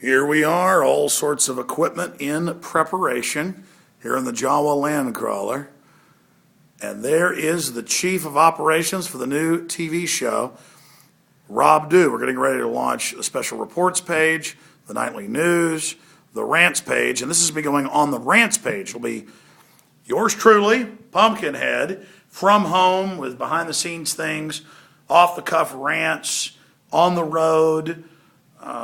Here we are, all sorts of equipment in preparation here in the Jawa Land Crawler. And there is the chief of operations for the new TV show, Rob Dew. We're getting ready to launch a special reports page, the nightly news, the rants page, and this is going on the rants page. It'll be yours truly, Pumpkinhead, from home with behind the scenes things, off the cuff rants, on the road,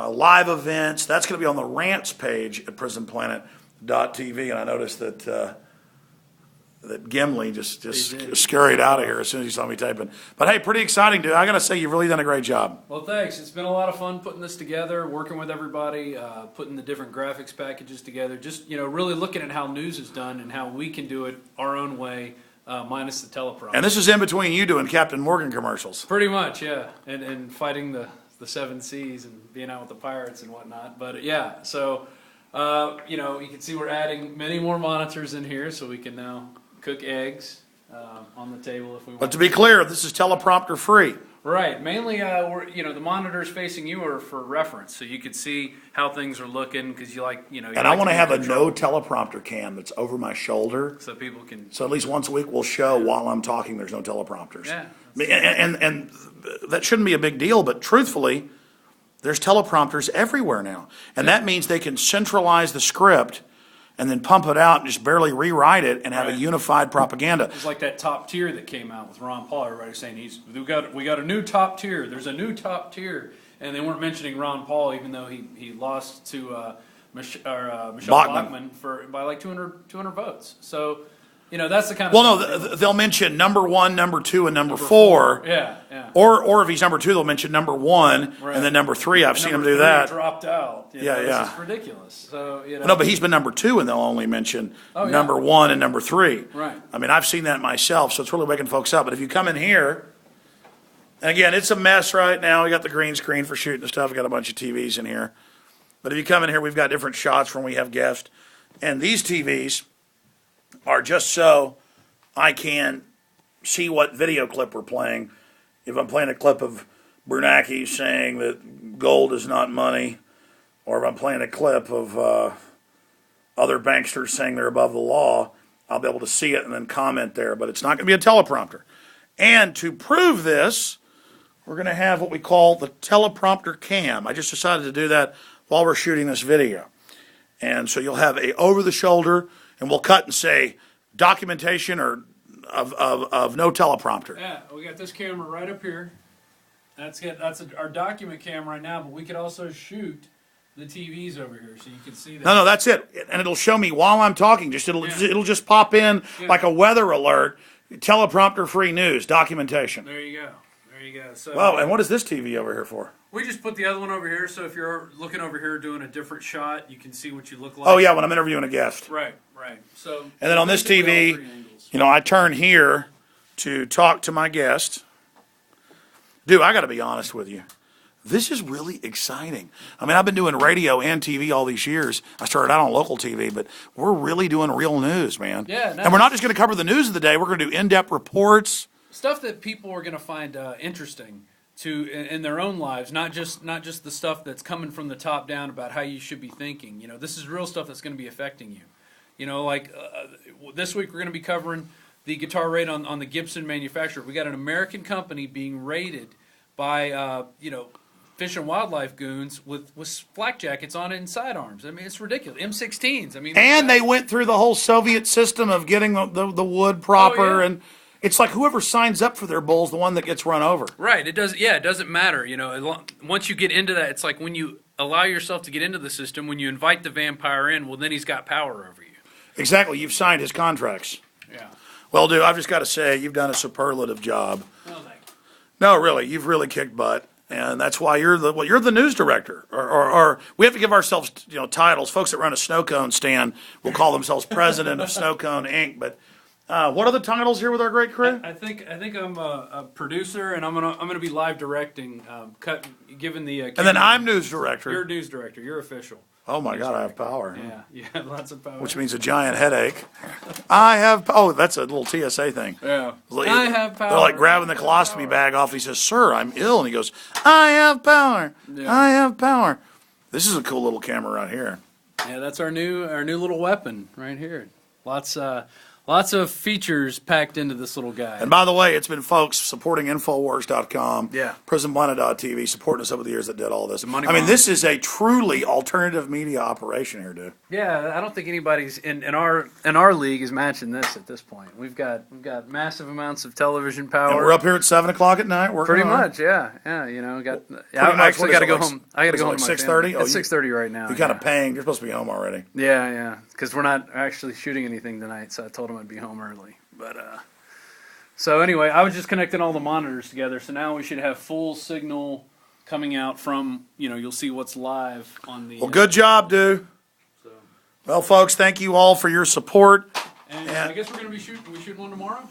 live events. That's going to be on the rants page at prisonplanet.tv. And I noticed that Gimli just scurried out of here as soon as he saw me typing. But hey, pretty exciting, dude. I got to say, you've really done a great job. Well, thanks. It's been a lot of fun putting this together, working with everybody, putting the different graphics packages together. Just really looking at how news is done and how we can do it our own way, minus the teleprompter. And this is in between you doing Captain Morgan commercials. Pretty much, yeah, and fighting the seven seas and being out with the pirates and whatnot. But yeah, so you can see we're adding many more monitors in here, so we can now cook eggs on the table if we want. But to be clear, this is teleprompter free. Right. Mainly, the monitors facing you are for reference, so you could see how things are looking because you And I want to have a no teleprompter cam that's over my shoulder, so people can. So at least once a week we'll show while I'm talking. There's no teleprompters. Yeah. And that shouldn't be a big deal, but truthfully, there's teleprompters everywhere now, and that means they can centralize the script and then pump it out and just barely rewrite it and have a unified propaganda. It's like that top tier that came out with Ron Paul. Everybody's saying we got a new top tier. There's a new top tier, and they weren't mentioning Ron Paul, even though he lost to Michelle Bachmann by like 200 votes. So that's the kind of. Well, no, they'll mention number 1, number 2, and number 4. Yeah. Or if he's number 2, they'll mention number 1 and then number 3. I've seen him do that. Dropped out. Yeah. This is ridiculous. So No, but he's been number 2, and they'll only mention number 1 and number 3. Right. I mean, I've seen that myself, so it's really waking folks up. But if you come in here, and again, it's a mess right now. We got the green screen for shooting and stuff. We got a bunch of TVs in here. But if you come in here, we've got different shots when we have guests, and these TVs are just so I can see what video clip we're playing. If I'm playing a clip of Bernanke saying that gold is not money, or if I'm playing a clip of other banksters saying they're above the law, I'll be able to see it and then comment there. But it's not going to be a teleprompter. And to prove this, we're going to have what we call the teleprompter cam. I just decided to do that while we're shooting this video. And so you'll have a over-the-shoulder, and we'll cut and say documentation or of no teleprompter. Yeah, we got this camera right up here. That's our document cam right now, but we could also shoot the TVs over here so you can see that. No, that's it. And it'll show me while I'm talking. It'll just pop in like a weather alert, teleprompter free news, documentation. There you go. So, wow, and what is this TV over here for? We just put the other one over here, so if you're looking over here doing a different shot, you can see what you look like. Oh, yeah, when I'm interviewing a guest. Right. So, and then on this TV, I turn here to talk to my guest. Dude, I got to be honest with you. This is really exciting. I mean, I've been doing radio and TV all these years. I started out on local TV, but we're really doing real news, man. Yeah. And we're not just going to cover the news of the day. We're going to do in-depth reports. Stuff that people are going to find interesting in their own lives, not just the stuff that's coming from the top down about how you should be thinking. This is real stuff that's going to be affecting you. This week we're going to be covering the guitar rate on the Gibson manufacturer. We got an American company being raided by Fish and Wildlife goons with flak jackets on it and sidearms. I mean, it's ridiculous. M16s. I mean, and they went through the whole Soviet system of getting the wood proper and. It's like whoever signs up for their bull's the one that gets run over. Right. It doesn't matter. Once you get into that, it's like when you allow yourself to get into the system, when you invite the vampire in, well, then he's got power over you. Exactly. You've signed his contracts. Yeah. Well, dude, I've just got to say, you've done a superlative job. Oh, thank you. No, really, you've really kicked butt. And that's why you're the news director, or we have to give ourselves titles. Folks that run a snow cone stand will call themselves president of Snow Cone Inc. But what are the titles here with our great crew? I think I'm a producer, and I'm gonna be live directing, given the. And then I'm news director. You're news director. You're official. Oh my God, I have power. Yeah, you have lots of power. Which means a giant headache. I have. Oh, that's a little TSA thing. Yeah. I have power. They're like grabbing the colostomy bag off. He says, "Sir, I'm ill," and he goes, "I have power. Yeah. I have power." This is a cool little camera right here. Yeah, that's our new little weapon right here. Lots of features packed into this little guy. And by the way, it's been folks supporting InfoWars.com, Yeah. PrisonPlanet.tv, supporting us over the years that did all this. I mean, bomb. this is a truly alternative media operation here, dude. Yeah, I don't think anybody's in our league is matching this at this point. We've got massive amounts of television power. And we're up here at 7 o'clock at night working Pretty on it. much, yeah. You know, I much. actually What got to is it, go like- home. I got to go home. like to my 6:30? family. It's Oh, 6:30 right now. You're kind of paying. You're supposed to be home already. Yeah, because we're not actually shooting anything tonight, so I told him I'd be home early. But so anyway, I was just connecting all the monitors together, so now we should have full signal coming out from, you'll see what's live on the. Well, good job, dude. So, Well, folks, thank you all for your support. and I guess we're going to be shooting one tomorrow.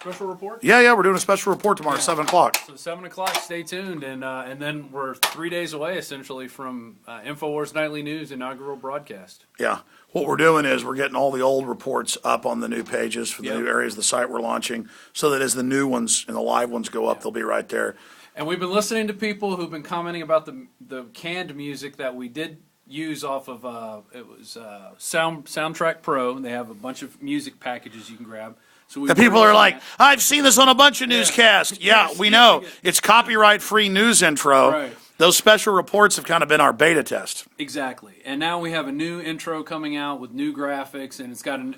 Special report. Yeah, we're doing a special report tomorrow at 7 o'clock. So 7 o'clock, stay tuned, and then we're 3 days away essentially from InfoWars Nightly News inaugural broadcast. Yeah. What we're doing is we're getting all the old reports up on the new pages for the Yep. new areas of the site we're launching, so that as the new ones and the live ones go up, they'll be right there. And we've been listening to people who've been commenting about the canned music that we did use off of it was Soundtrack Pro. They have a bunch of music packages you can grab. So The people are like, I've seen this on a bunch of newscasts. Yeah, we know. It's copyright-free news intro. Right. Those special reports have kind of been our beta test. Exactly. And now we have a new intro coming out with new graphics, and it's got an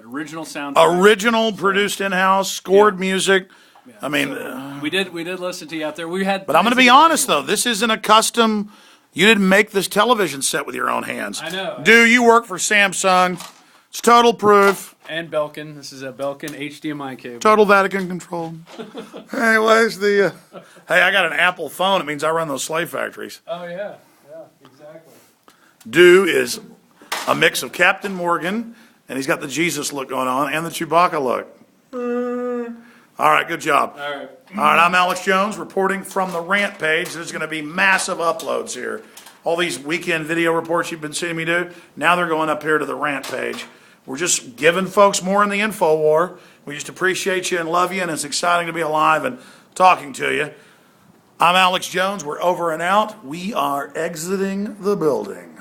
original soundtrack. Original, produced in-house, scored music. Yeah. I mean, So we did listen to you out there. but I'm going to be honest, though. This isn't a custom. You didn't make this television set with your own hands. I know. You work for Samsung. It's total proof. And Belkin. This is a Belkin HDMI cable. Total Vatican control. Anyways, hey, I got an Apple phone. It means I run those slave factories. Oh, yeah. Yeah, exactly. Is a mix of Captain Morgan, and he's got the Jesus look going on, and the Chewbacca look. All right, good job. All right. All right, I'm Alex Jones reporting from the rant page. There's going to be massive uploads here. All these weekend video reports you've been seeing me do, now they're going up here to the rant page. We're just giving folks more in the info war. We just appreciate you and love you, and it's exciting to be alive and talking to you. I'm Alex Jones. We're over and out. We are exiting the building.